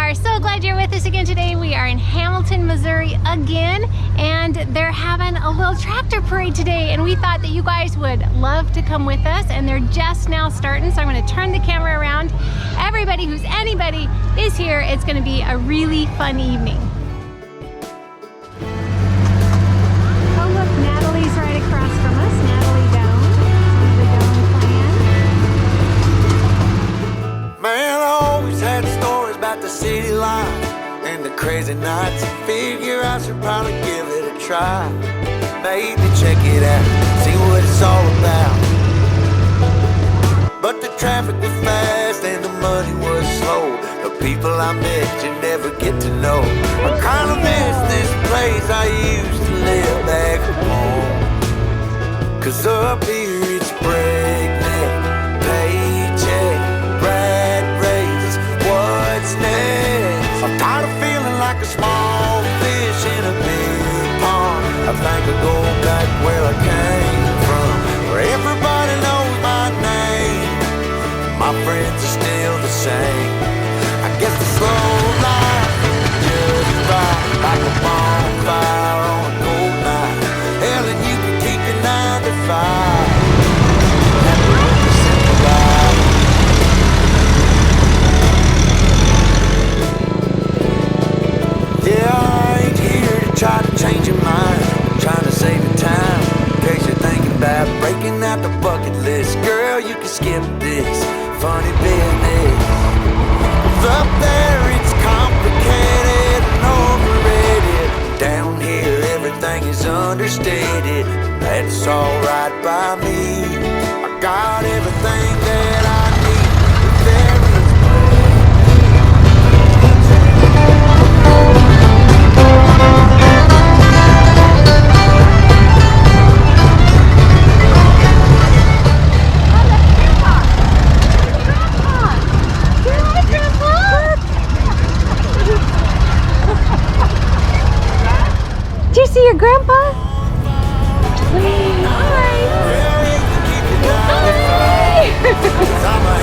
are so glad you're with us again today. We are in Hamilton, Missouri again, and they're having a little tractor parade today, and we thought that you guys would love to come with us, and they're just now starting, so I'm going to turn the camera around. Everybody who's anybody is here. It's going to be a really fun evening. Oh look, Natalie's right across from us. Natalie Doan, the Doan clan. Man, I always had stories about the city life and the crazy nights. I figure I should probably give it a try. Maybe check it out, see what it's all about. But the traffic was fast and the money was slow. The people I met you never get to know. I kinda miss this place I used to live back home. 'Cause up here it's breakneck, paycheck, rat race, what's next? I'm tired of feeling like a small fish in a big pond. I think I'll go back where I came from, where everybody knows my name. My friends are still the same. I guess the slow life just right, like a bonfire on a cold night. Hell, and you can keep your 9 to 5. Happy with the simple life. Yeah, I ain't here to try to change your mind. I'm trying to save your time in case you're thinking about breaking out the bucket list. Girl, you can skip this funny business. 'Cause up there it's complicated and overrated. Down here everything is understated. That's alright by me. I got everything that I need. If there is Did you see your grandpa? Hi. I'm a